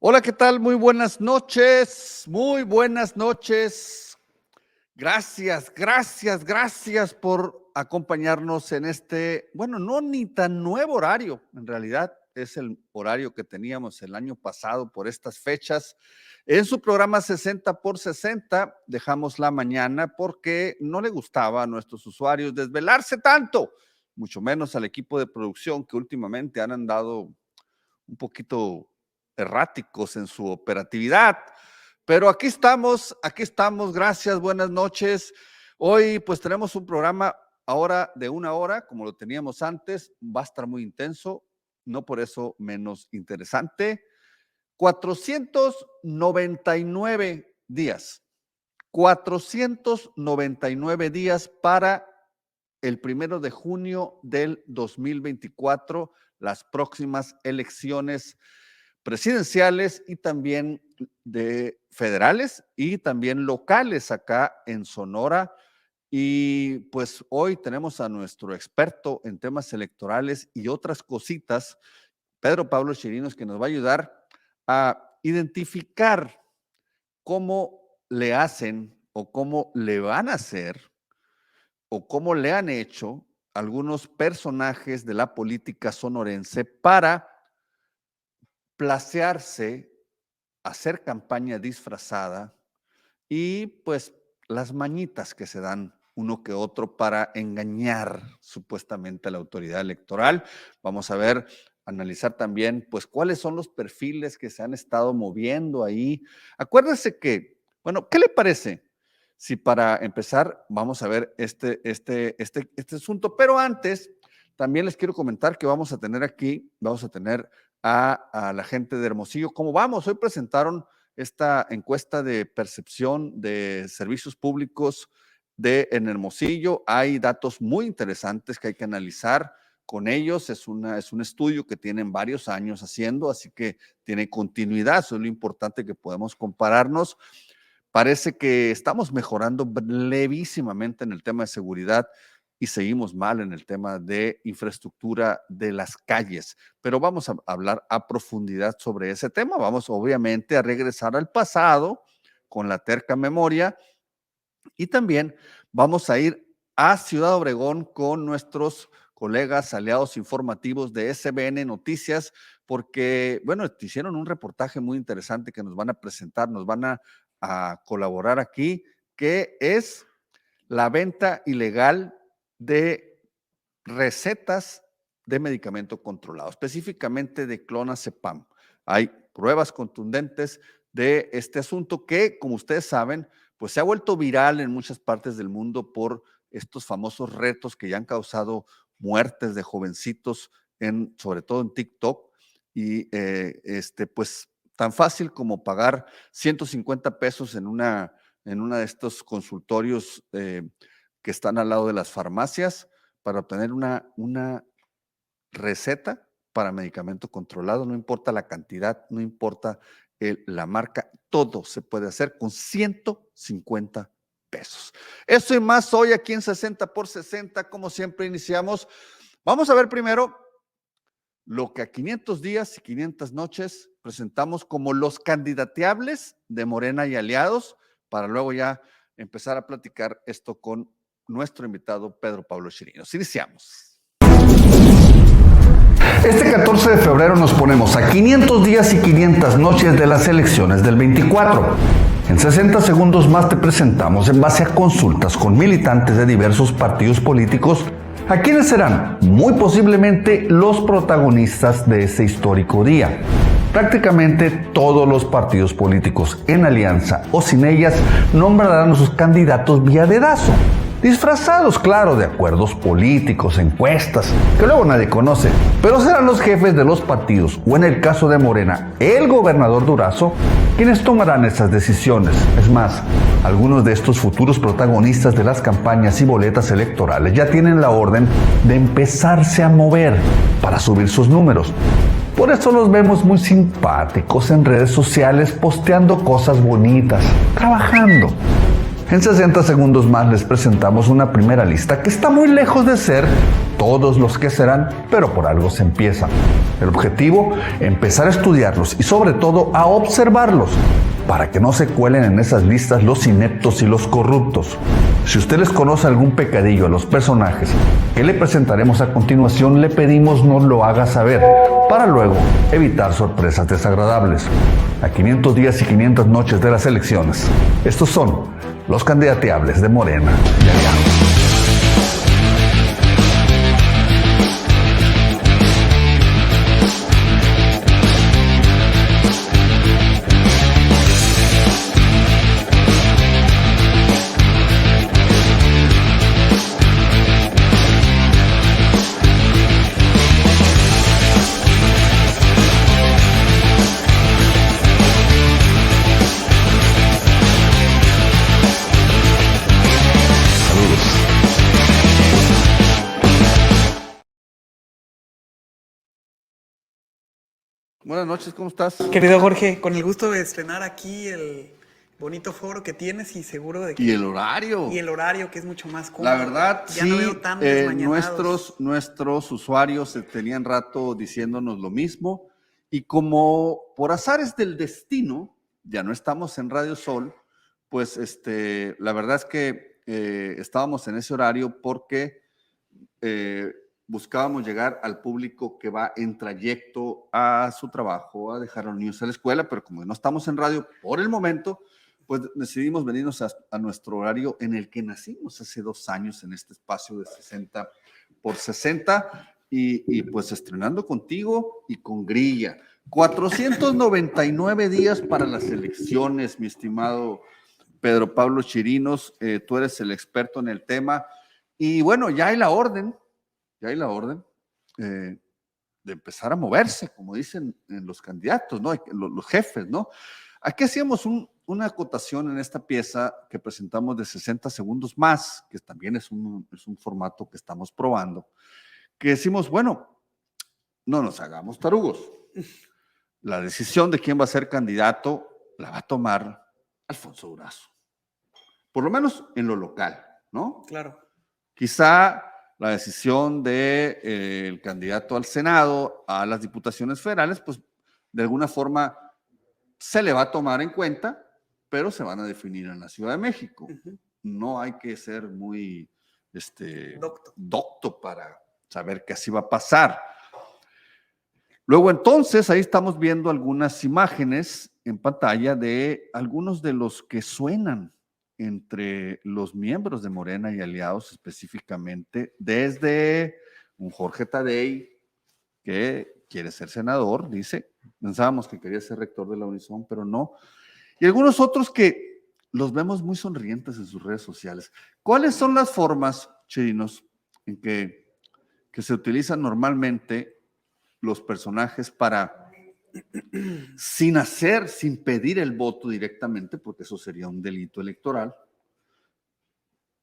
Hola, ¿qué tal? Muy buenas noches, muy buenas noches. Gracias por acompañarnos en este, bueno, no ni tan nuevo horario, en realidad es el horario que teníamos el año pasado por estas fechas. En su programa 60 por 60 dejamos la mañana porque no le gustaba a nuestros usuarios desvelarse tanto, mucho menos al equipo de producción que últimamente han andado un poquito erráticos en su operatividad. Pero aquí estamos, gracias, buenas noches. Hoy pues tenemos un programa ahora de 1 hora, como lo teníamos antes, va a estar muy intenso, no por eso menos interesante. 499 días, 499 días para el 1 de junio del 2024, las próximas elecciones presidenciales y también de federales y también locales acá en Sonora. Y pues hoy tenemos a nuestro experto en temas electorales y otras cositas, Pedro Pablo Chirinos, que nos va a ayudar a identificar cómo le hacen o cómo le van a hacer o cómo le han hecho algunos personajes de la política sonorense para placearse, hacer campaña disfrazada y pues las mañitas que se dan uno que otro para engañar supuestamente a la autoridad electoral. Vamos a ver, analizar también pues cuáles son los perfiles que se han estado moviendo ahí. Acuérdense que, bueno, ¿qué le parece? Si para empezar vamos a ver este asunto, pero antes también les quiero comentar que vamos a tener a la gente de Hermosillo. ¿Cómo vamos? Hoy presentaron esta encuesta de percepción de servicios públicos en Hermosillo. Hay datos muy interesantes que hay que analizar con ellos. Es un estudio que tienen varios años haciendo, así que tiene continuidad. Eso es lo importante, que podemos compararnos. Parece que estamos mejorando levísimamente en el tema de seguridad y seguimos mal en el tema de infraestructura de las calles. Pero vamos a hablar a profundidad sobre ese tema. Vamos obviamente a regresar al pasado con la terca memoria y también vamos a ir a Ciudad Obregón con nuestros colegas aliados informativos de SBN Noticias, porque, bueno, hicieron un reportaje muy interesante que nos van a presentar, nos van a colaborar aquí, que es la venta ilegal de recetas de medicamento controlado, específicamente de clonazepam. Hay pruebas contundentes de este asunto que, como ustedes saben, pues se ha vuelto viral en muchas partes del mundo por estos famosos retos que ya han causado muertes de jovencitos, sobre todo en TikTok, y pues tan fácil como pagar 150 pesos en una de estos consultorios que están al lado de las farmacias para obtener una receta para medicamento controlado. No importa la cantidad, no importa la marca, todo se puede hacer con 150 pesos. Eso y más hoy aquí en 60 por 60, como siempre iniciamos. Vamos a ver primero lo que a 500 días y 500 noches presentamos como los candidateables de Morena y aliados, para luego ya empezar a platicar esto con nuestro invitado Pedro Pablo Chirinos. Iniciamos. Este 14 de febrero nos ponemos a 500 días y 500 noches de las elecciones del 24. En 60 segundos más te presentamos, en base a consultas con militantes de diversos partidos políticos, a quienes serán muy posiblemente los protagonistas de ese histórico día. Prácticamente todos los partidos políticos, en alianza o sin ellas, nombrarán a sus candidatos vía dedazo. Disfrazados, claro, de acuerdos políticos, encuestas, que luego nadie conoce, pero serán los jefes de los partidos, o en el caso de Morena, el gobernador Durazo, quienes tomarán esas decisiones. Es más, algunos de estos futuros protagonistas de las campañas y boletas electorales ya tienen la orden de empezarse a mover para subir sus números. Por eso los vemos muy simpáticos en redes sociales, posteando cosas bonitas, trabajando. En 60 segundos más les presentamos una primera lista que está muy lejos de ser todos los que serán, pero por algo se empieza. El objetivo, empezar a estudiarlos y sobre todo a observarlos, para que no se cuelen en esas listas los ineptos y los corruptos. Si usted les conoce algún pecadillo a los personajes que le presentaremos a continuación, le pedimos nos lo haga saber, para luego evitar sorpresas desagradables. A 500 días y 500 noches de las elecciones, estos son los candidateables de Morena y Aliados. Buenas noches, ¿cómo estás? Querido Jorge, con el gusto de estrenar aquí el bonito foro que tienes y seguro de que... Y el horario. Y el horario, que es mucho más cómodo. La verdad, ya sí, no veo tan desmañanados. nuestros usuarios tenían rato diciéndonos lo mismo, y como por azares del destino, ya no estamos en Radio Sol, pues la verdad es que estábamos en ese horario porque buscábamos llegar al público que va en trayecto a su trabajo, a dejar a los niños a la escuela, pero como no estamos en radio por el momento, pues decidimos venirnos a nuestro horario en el que nacimos hace 2 años, en este espacio de 60 por 60, y pues estrenando contigo y con grilla. 499 días para las elecciones, mi estimado Pedro Pablo Chirinos, tú eres el experto en el tema, y bueno, ya hay la orden de empezar a moverse, como dicen los candidatos, ¿no? Los jefes, ¿no? Aquí hacíamos una acotación en esta pieza que presentamos de 60 segundos más, que también es un formato que estamos probando, que decimos, bueno, no nos hagamos tarugos. La decisión de quién va a ser candidato la va a tomar Alfonso Durazo. Por lo menos en lo local, ¿no? Claro. Quizá la decisión del candidato al Senado, a las diputaciones federales, pues de alguna forma se le va a tomar en cuenta, pero se van a definir en la Ciudad de México. Uh-huh. No hay que ser muy docto para saber que así va a pasar. Luego entonces, ahí estamos viendo algunas imágenes en pantalla de algunos de los que suenan entre los miembros de Morena y Aliados, específicamente desde un Jorge Tadei, que quiere ser senador, dice, pensábamos que quería ser rector de la Unison, pero no, y algunos otros que los vemos muy sonrientes en sus redes sociales. ¿Cuáles son las formas, Chirinos, en que se utilizan normalmente los personajes para, sin pedir el voto directamente, porque eso sería un delito electoral,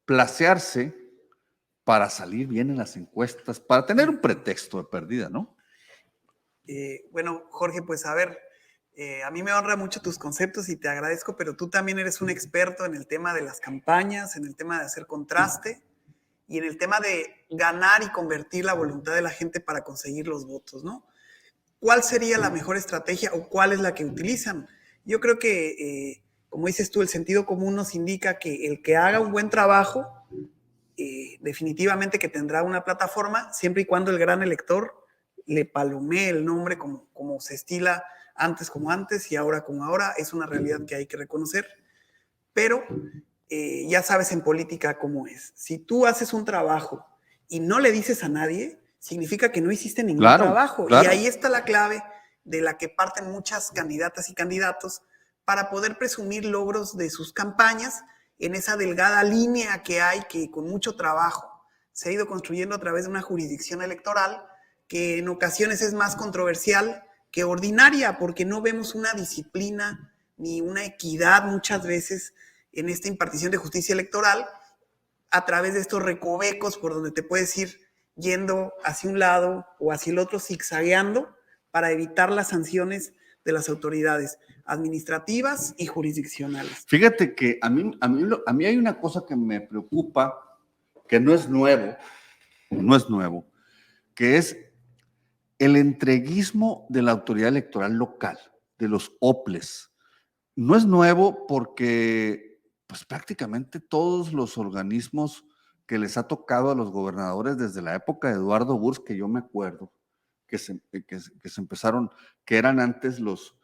placearse para salir bien en las encuestas, para tener un pretexto de pérdida, ¿no? Bueno, Jorge, pues a ver, a mí me honra mucho tus conceptos y te agradezco, pero tú también eres un experto en el tema de las campañas, en el tema de hacer contraste y en el tema de ganar y convertir la voluntad de la gente para conseguir los votos, ¿no? ¿Cuál sería la mejor estrategia o cuál es la que utilizan? Yo creo que, como dices tú, el sentido común nos indica que el que haga un buen trabajo, definitivamente que tendrá una plataforma, siempre y cuando el gran elector le palomee el nombre como se estila antes como antes y ahora como ahora. Es una realidad que hay que reconocer. Pero ya sabes en política cómo es. Si tú haces un trabajo y no le dices a nadie, significa que no hiciste ningún trabajo. Claro. Y ahí está la clave de la que parten muchas candidatas y candidatos para poder presumir logros de sus campañas en esa delgada línea que hay, que con mucho trabajo se ha ido construyendo a través de una jurisdicción electoral que en ocasiones es más controversial que ordinaria, porque no vemos una disciplina ni una equidad muchas veces en esta impartición de justicia electoral a través de estos recovecos por donde te puedes ir yendo hacia un lado o hacia el otro, zigzagueando para evitar las sanciones de las autoridades administrativas y jurisdiccionales. Fíjate que a mí hay una cosa que me preocupa, que no es nuevo, no es nuevo, que es el entreguismo de la autoridad electoral local, de los OPLES. No es nuevo porque pues, prácticamente todos los organismos que les ha tocado a los gobernadores desde la época de Eduardo Burrs, que yo me acuerdo, que se empezaron, que eran antes los,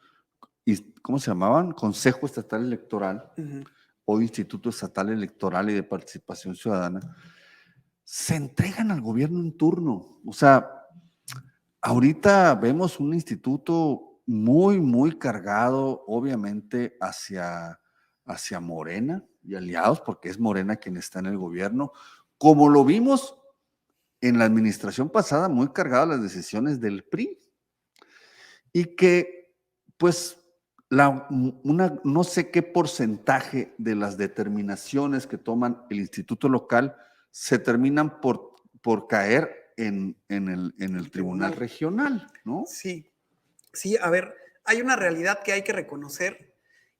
¿cómo se llamaban? Consejo Estatal Electoral o Instituto Estatal Electoral y de Participación Ciudadana, se entregan al gobierno en turno. O sea, ahorita vemos un instituto muy, muy cargado, obviamente, hacia Morena y aliados, porque es Morena quien está en el gobierno, como lo vimos en la administración pasada, muy cargado a las decisiones del PRI. Y que, pues, no sé qué porcentaje de las determinaciones que toman el instituto local se terminan por caer en el tribunal regional, ¿no? Sí, sí, a ver, hay una realidad que hay que reconocer,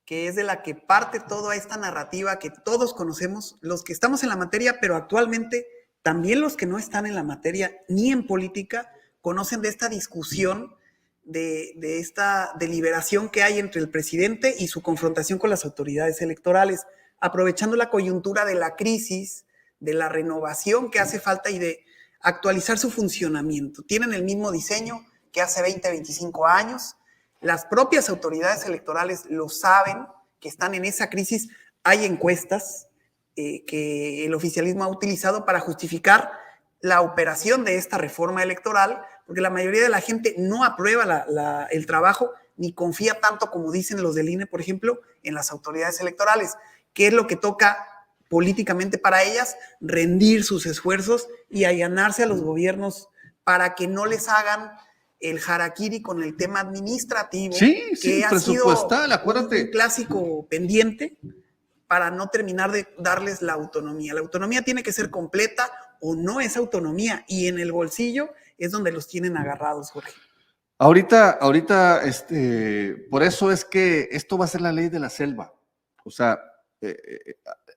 que es de la que parte toda esta narrativa que todos conocemos, los que estamos en la materia, pero actualmente también los que no están en la materia ni en política, conocen de esta discusión, de esta deliberación que hay entre el presidente y su confrontación con las autoridades electorales, aprovechando la coyuntura de la crisis, de la renovación que hace falta y de actualizar su funcionamiento. Tienen el mismo diseño que hace 20, 25 años. Las propias autoridades electorales lo saben, que están en esa crisis. Hay encuestas que el oficialismo ha utilizado para justificar la operación de esta reforma electoral, porque la mayoría de la gente no aprueba el trabajo ni confía tanto como dicen los del INE, por ejemplo, en las autoridades electorales. ¿Qué es lo que toca políticamente para ellas? Rendir sus esfuerzos y allanarse a los gobiernos para que no les hagan el harakiri con el tema administrativo, sí, que ha presupuestal, sido acuérdate. un clásico pendiente para no terminar de darles la autonomía. La autonomía tiene que ser completa o no es autonomía, y en el bolsillo es donde los tienen agarrados, Jorge. Ahorita, por eso es que esto va a ser la ley de la selva. O sea,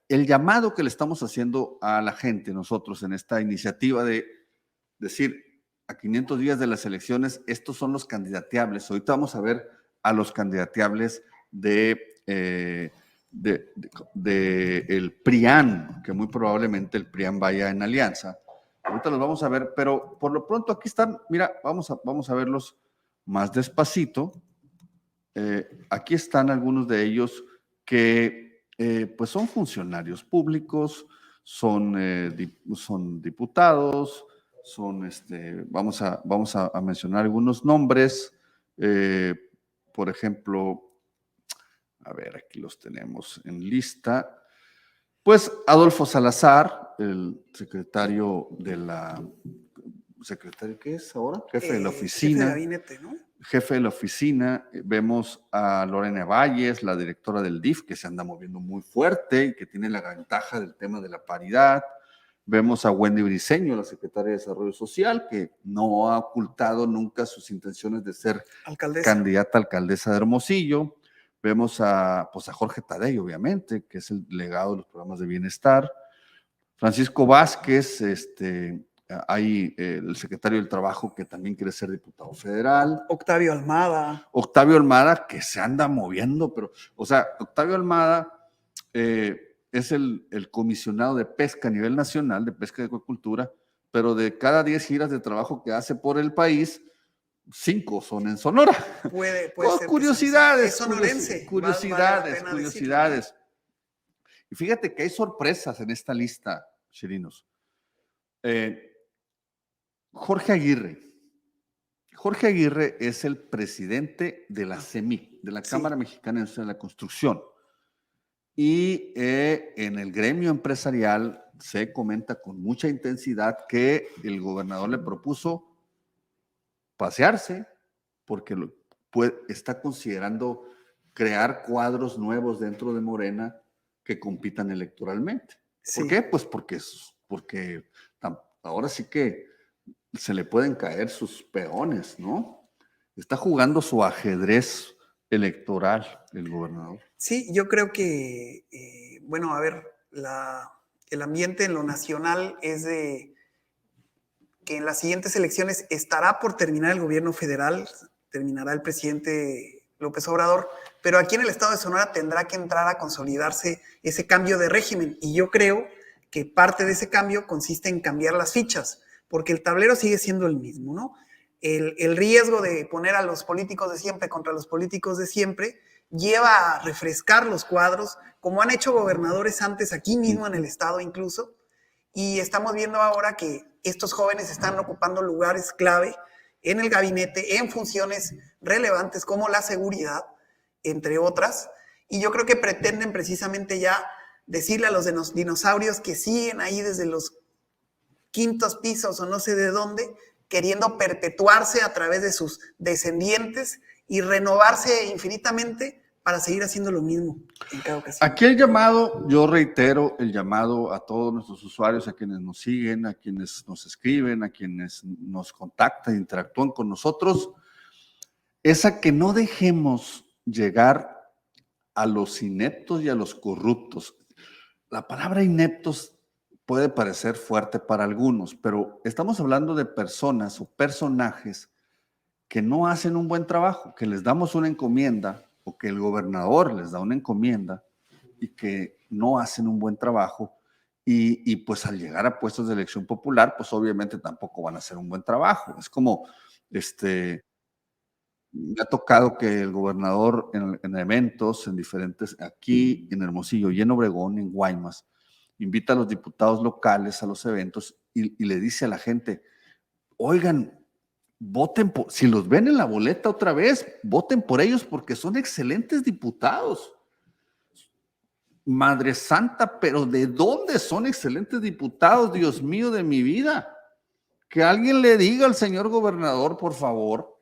el llamado que le estamos haciendo a la gente, nosotros, en esta iniciativa de decir, a 500 días de las elecciones, estos son los candidateables. Ahorita vamos a ver a los candidateables de el PRIAN, que muy probablemente el PRIAN vaya en alianza. Ahorita los vamos a ver, pero por lo pronto aquí están, mira, vamos a verlos más despacito. Aquí están algunos de ellos que pues son funcionarios públicos, son diputados, vamos a mencionar algunos nombres. Por ejemplo, a ver, aquí los tenemos en lista. Pues Adolfo Salazar, el secretario ¿qué es ahora? Jefe de la oficina. Jefe de gabinete, ¿no? Jefe de la oficina. Vemos a Lorena Valles, la directora del DIF, que se anda moviendo muy fuerte y que tiene la ventaja del tema de la paridad. Vemos a Wendy Briceño, la secretaria de Desarrollo Social, que no ha ocultado nunca sus intenciones de ser candidata a alcaldesa de Hermosillo. Vemos a Jorge Tadei, obviamente, que es el delegado de los programas de bienestar. Francisco Vázquez, hay el secretario del Trabajo que también quiere ser diputado federal. Octavio Almada. Octavio Almada, que se anda moviendo, pero, o sea, Octavio Almada es el comisionado de pesca a nivel nacional, de pesca y acuicultura, pero de cada 10 giras de trabajo que hace por el país, 5 son en Sonora. Puede ser curiosidades, es sonorense. curiosidades. Y fíjate que hay sorpresas en esta lista, chirinos. Jorge Aguirre. Jorge Aguirre es el presidente de la CEMIC, de la Cámara Mexicana de la Construcción. Y en el gremio empresarial se comenta con mucha intensidad que el gobernador le propuso pasearse porque está considerando crear cuadros nuevos dentro de Morena que compitan electoralmente. Sí. ¿Por qué? Pues porque ahora sí que se le pueden caer sus peones, ¿no? Está jugando su ajedrez electoral el gobernador. Sí, yo creo que, bueno, a ver, el ambiente en lo nacional es de que en las siguientes elecciones estará por terminar el gobierno federal, terminará el presidente López Obrador, pero aquí en el estado de Sonora tendrá que entrar a consolidarse ese cambio de régimen. Y yo creo que parte de ese cambio consiste en cambiar las fichas, porque el tablero sigue siendo el mismo, ¿no? El riesgo de poner a los políticos de siempre contra los políticos de siempre lleva a refrescar los cuadros, como han hecho gobernadores antes aquí mismo en el estado incluso, y estamos viendo ahora que estos jóvenes están ocupando lugares clave en el gabinete, en funciones relevantes como la seguridad, entre otras, y yo creo que pretenden precisamente ya decirle a los dinosaurios que siguen ahí desde los quintos pisos o no sé de dónde, queriendo perpetuarse a través de sus descendientes y renovarse infinitamente para seguir haciendo lo mismo en cada ocasión. Aquí el llamado, yo reitero el llamado a todos nuestros usuarios, a quienes nos siguen, a quienes nos escriben, a quienes nos contactan, interactúan con nosotros, es a que no dejemos llegar a los ineptos y a los corruptos. La palabra ineptos puede parecer fuerte para algunos, pero estamos hablando de personas o personajes que no hacen un buen trabajo, que les damos una encomienda o que el gobernador les da una encomienda y que no hacen un buen trabajo y pues al llegar a puestos de elección popular, pues obviamente tampoco van a hacer un buen trabajo. Es como, me ha tocado que el gobernador en eventos, en diferentes, aquí en Hermosillo y en Obregón, en Guaymas, invita a los diputados locales a los eventos y le dice a la gente, oigan, voten por, si los ven en la boleta otra vez, voten por ellos porque son excelentes diputados. Madre Santa, pero ¿de dónde son excelentes diputados, Dios mío de mi vida? Que alguien le diga al señor gobernador, por favor,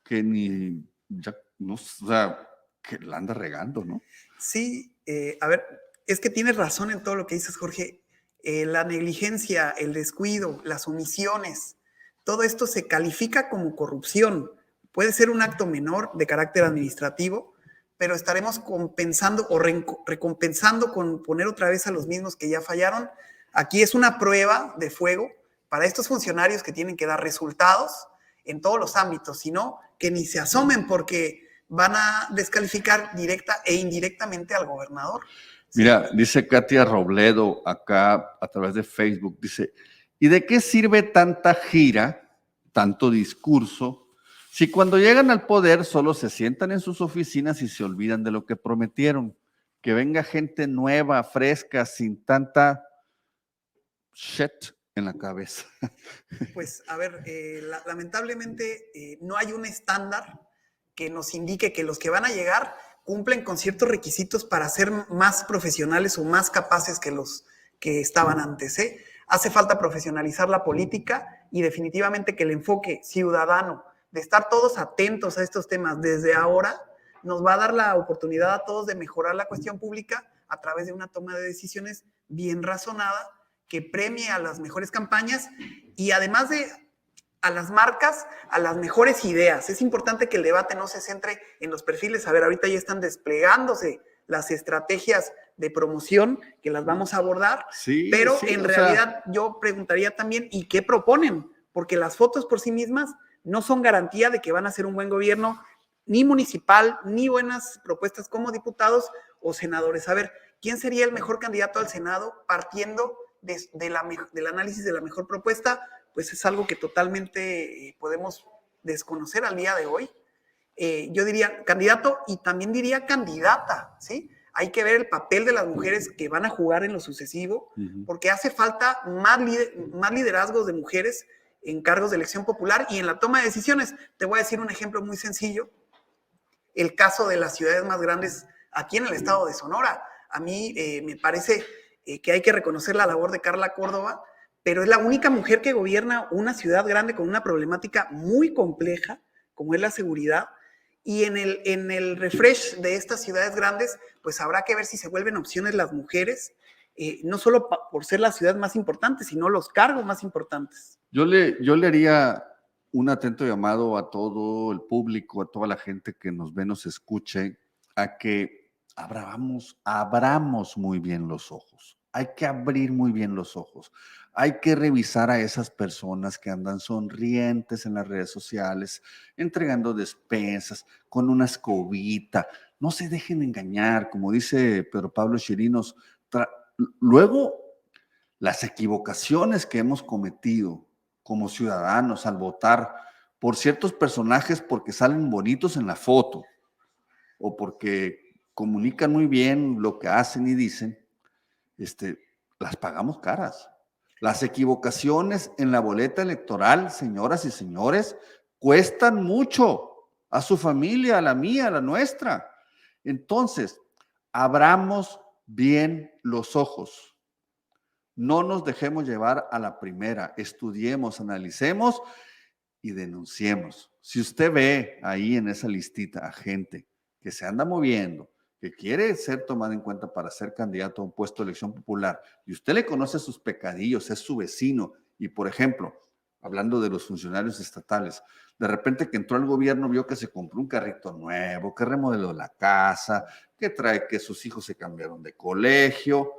que ni, ya, no, o sea, que la anda regando, ¿no? Sí, a ver, es que tienes razón en todo lo que dices, Jorge. La negligencia, el descuido, las omisiones, todo esto se califica como corrupción. Puede ser un acto menor de carácter administrativo, pero estaremos compensando o recompensando con poner otra vez a los mismos que ya fallaron. Aquí es una prueba de fuego para estos funcionarios que tienen que dar resultados en todos los ámbitos, sino que ni se asomen porque van a descalificar directa e indirectamente al gobernador. Mira, dice Katia Robledo acá a través de Facebook, dice, ¿y de qué sirve tanta gira, tanto discurso, si cuando llegan al poder solo se sientan en sus oficinas y se olvidan de lo que prometieron? Que venga gente nueva, fresca, sin tanta shit en la cabeza. Pues, a ver, lamentablemente no hay un estándar que nos indique que los que van a llegar cumplen con ciertos requisitos para ser más profesionales o más capaces que los que estaban antes, ¿eh? Hace falta profesionalizar la política y definitivamente que el enfoque ciudadano de estar todos atentos a estos temas desde ahora nos va a dar la oportunidad a todos de mejorar la cuestión pública a través de una toma de decisiones bien razonada que premie a las mejores campañas y además de a las marcas, a las mejores ideas. Es importante que el debate no se centre en los perfiles. A ver, ahorita ya están desplegándose las estrategias de promoción que las vamos a abordar, Sí, pero sí, en realidad yo preguntaría también, ¿y qué proponen? Porque las fotos por sí mismas no son garantía de que van a ser un buen gobierno, ni municipal, ni buenas propuestas como diputados o senadores. A ver, ¿quién sería el mejor candidato al Senado partiendo del análisis de la mejor propuesta? Pues es algo que totalmente podemos desconocer al día de hoy. Yo diría candidato y también diría candidata, ¿sí? Hay que ver el papel de las mujeres que van a jugar en lo sucesivo, porque hace falta más liderazgos de mujeres en cargos de elección popular y en la toma de decisiones. Te voy a decir un ejemplo muy sencillo. El caso de las ciudades más grandes aquí en el estado de Sonora. A mí me parece que hay que reconocer la labor de Carla Córdoba, pero es la única mujer que gobierna una ciudad grande con una problemática muy compleja, como es la seguridad, y en el refresh de estas ciudades grandes, pues habrá que ver si se vuelven opciones las mujeres, no solo por ser la ciudad más importante, sino los cargos más importantes. Yo le haría un atento llamado a todo el público, a toda la gente que nos ve, nos escuche, a que abramos muy bien los ojos. hay que abrir muy bien los ojos. Hay que revisar a esas personas que andan sonrientes en las redes sociales, entregando despensas, con una escobita. No se dejen engañar, como dice Pedro Pablo Chirinos. Luego, las equivocaciones que hemos cometido como ciudadanos al votar por ciertos personajes porque salen bonitos en la foto o porque comunican muy bien lo que hacen y dicen, las pagamos caras. Las equivocaciones en la boleta electoral, señoras y señores, cuestan mucho a su familia, a la mía, a la nuestra. Entonces, abramos bien los ojos. No nos dejemos llevar a la primera. Estudiemos, analicemos y denunciemos. Si usted ve ahí en esa listita a gente que se anda moviendo, que quiere ser tomada en cuenta para ser candidato a un puesto de elección popular, y usted le conoce sus pecadillos, es su vecino, y por ejemplo, hablando de los funcionarios estatales, de repente que entró al gobierno, vio que se compró un carrito nuevo, que remodeló la casa, que trae que sus hijos se cambiaron de colegio,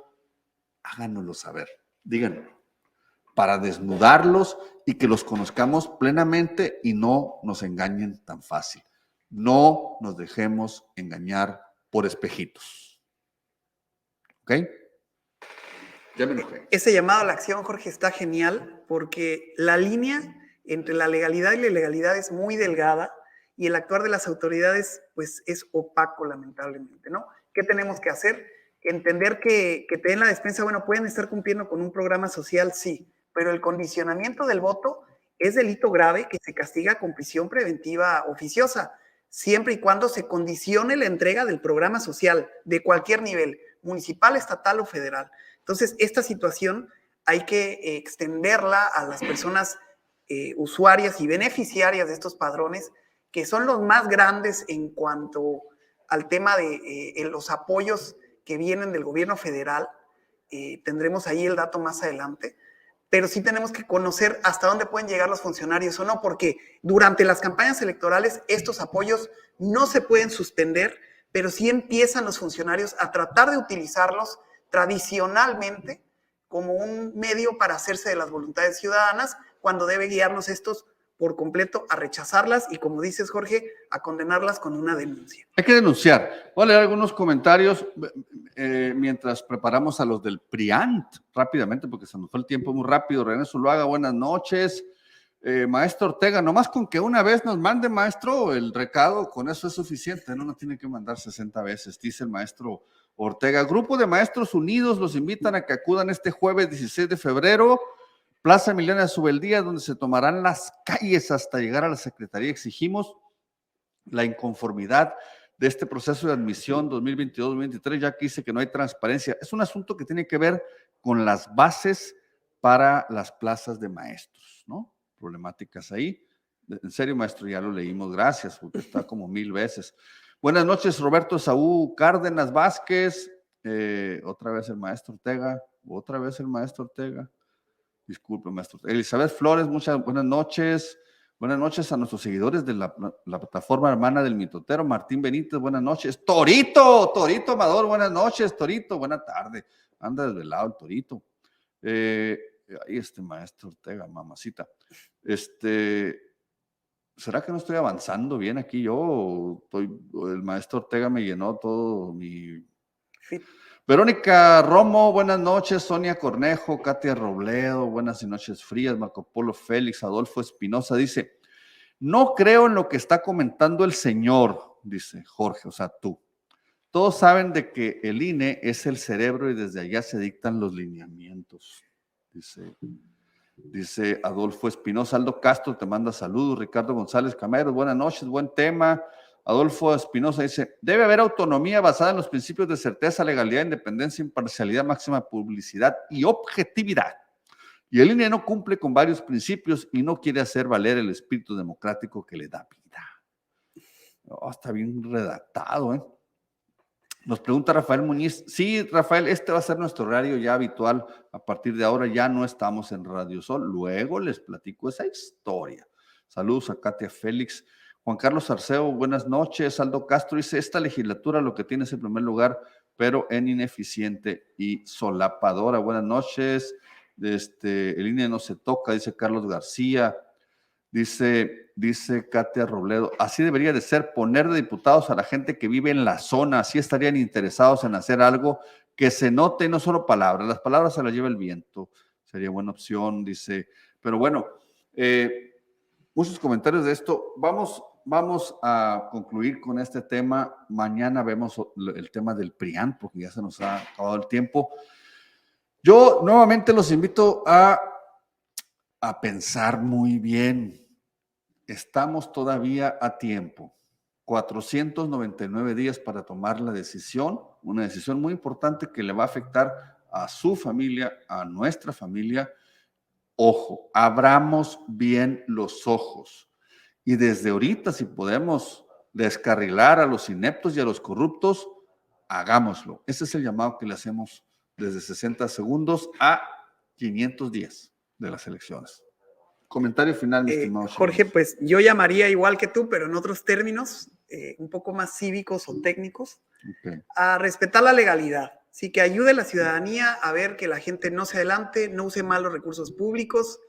háganoslo saber, díganlo, para desnudarlos y que los conozcamos plenamente y no nos engañen tan fácil. No nos dejemos engañar por espejitos. ¿Ok? Ya me enojé. Ese llamado a la acción, Jorge, está genial porque la línea entre la legalidad y la ilegalidad es muy delgada y el actuar de las autoridades pues es opaco, lamentablemente, ¿no? ¿Qué tenemos que hacer? Entender que te den la despensa, bueno, pueden estar cumpliendo con un programa social, sí, pero el condicionamiento del voto es delito grave que se castiga con prisión preventiva oficiosa, siempre y cuando se condicione la entrega del programa social de cualquier nivel, municipal, estatal o federal. Entonces, esta situación hay que extenderla a las personas usuarias y beneficiarias de estos padrones, que son los más grandes en cuanto al tema de los apoyos que vienen del gobierno federal. Tendremos ahí el dato más adelante, pero sí tenemos que conocer hasta dónde pueden llegar los funcionarios o no, porque durante las campañas electorales estos apoyos no se pueden suspender, pero sí empiezan los funcionarios a tratar de utilizarlos tradicionalmente como un medio para hacerse de las voluntades ciudadanas, cuando debe guiarnos estos por completo a rechazarlas y, como dices, Jorge, a condenarlas con una denuncia. Hay que denunciar. Voy a leer algunos comentarios mientras preparamos a los del PRIANT rápidamente, porque se nos fue el tiempo muy rápido. René Zuluaga, buenas noches. Maestro Ortega, nomás con que una vez nos mande, maestro, el recado, con eso es suficiente, no nos tiene que mandar 60 veces, dice el maestro Ortega. Grupo de Maestros Unidos los invitan a que acudan este jueves 16 de febrero, Plaza Emiliano Zubeldía, donde se tomarán las calles hasta llegar a la Secretaría. Exigimos la inconformidad de este proceso de admisión 2022-2023, ya que dice que no hay transparencia. Es un asunto que tiene que ver con las bases para las plazas de maestros, ¿no? Problemáticas ahí. En serio, maestro, ya lo leímos, gracias, porque está como 1000 veces. Buenas noches, Roberto Saúl Cárdenas Vázquez, otra vez el maestro Ortega, disculpe, maestro. Elizabeth Flores, muchas buenas noches. Buenas noches a nuestros seguidores de la plataforma hermana del Mitotero. Martín Benítez, buenas noches. Torito Amador, buenas noches. Torito, buena tarde. Anda desvelado el Torito. Ahí maestro Ortega, mamacita. ¿Será que no estoy avanzando bien aquí yo? El maestro Ortega me llenó todo mi... Sí. Verónica Romo, buenas noches. Sonia Cornejo, Katia Robledo, buenas noches frías. Marco Polo Félix, Adolfo Espinosa dice, no creo en lo que está comentando el señor, dice Jorge, o sea, tú. Todos saben de que el INE es el cerebro y desde allá se dictan los lineamientos, dice Adolfo Espinosa. Aldo Castro te manda saludos. Ricardo González Camero, buenas noches, buen tema. Adolfo Espinosa dice, debe haber autonomía basada en los principios de certeza, legalidad, independencia, imparcialidad, máxima publicidad y objetividad. Y el INE no cumple con varios principios y no quiere hacer valer el espíritu democrático que le da vida. Oh, está bien redactado, ¿eh? Nos pregunta Rafael Muñiz. Sí, Rafael, este va a ser nuestro horario ya habitual. A partir de ahora ya no estamos en Radio Sol. Luego les platico esa historia. Saludos a Katia Félix. Juan Carlos Arceo, buenas noches. Aldo Castro dice, esta legislatura lo que tiene es en primer lugar pero en ineficiente y solapadora. Buenas noches. El INE no se toca, dice Carlos García. Dice Katia Robledo, así debería de ser, poner de diputados a la gente que vive en la zona, así estarían interesados en hacer algo que se note, no solo palabras, las palabras se las lleva el viento, sería buena opción, dice, pero bueno, muchos comentarios de esto, vamos a concluir con este tema, mañana vemos el tema del PRIAN, porque ya se nos ha acabado el tiempo. Yo nuevamente los invito a pensar muy bien. Estamos todavía a tiempo. 499 días para tomar la decisión, una decisión muy importante que le va a afectar a su familia, a nuestra familia. Ojo, abramos bien los ojos. Y desde ahorita, si podemos descarrilar a los ineptos y a los corruptos, hagámoslo. Ese es el llamado que le hacemos desde 60 segundos a 500 días de las elecciones. Comentario final, mi estimado Jorge, pues yo llamaría igual que tú, pero en otros términos, un poco más cívicos o técnicos, a respetar la legalidad. Sí, que ayude a la ciudadanía a ver que la gente no se adelante, no use mal los recursos públicos,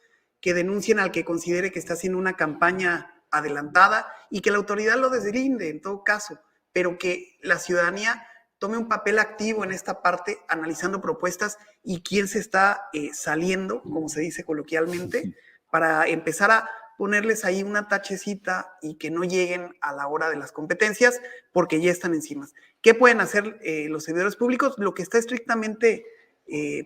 que denuncien al que considere que está haciendo una campaña adelantada y que la autoridad lo deslinde en todo caso, pero que la ciudadanía tome un papel activo en esta parte, analizando propuestas y quién se está saliendo, como se dice coloquialmente, para empezar a ponerles ahí una tachecita y que no lleguen a la hora de las competencias porque ya están encima. ¿Qué pueden hacer los servidores públicos? Lo que está estrictamente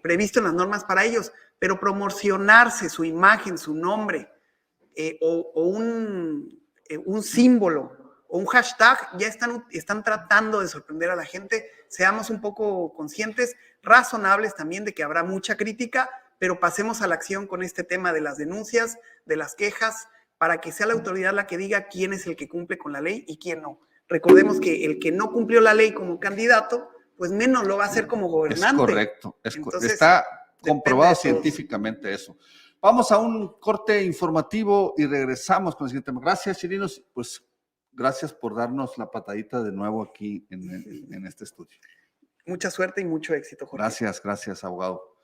previsto en las normas para ellos, pero promocionarse su imagen, su nombre o un símbolo o un hashtag, ya están tratando de sorprender a la gente. Seamos un poco conscientes, razonables también de que habrá mucha crítica, pero pasemos a la acción con este tema de las denuncias, de las quejas, para que sea la autoridad la que diga quién es el que cumple con la ley y quién no. Recordemos que el que no cumplió la ley como candidato, pues menos lo va a hacer como gobernante. Es correcto, entonces, está comprobado científicamente eso. Vamos a un corte informativo y regresamos con el siguiente tema. Gracias, Chirinos. Pues gracias por darnos la patadita de nuevo aquí en este estudio. Mucha suerte y mucho éxito, Jorge. Gracias, abogado.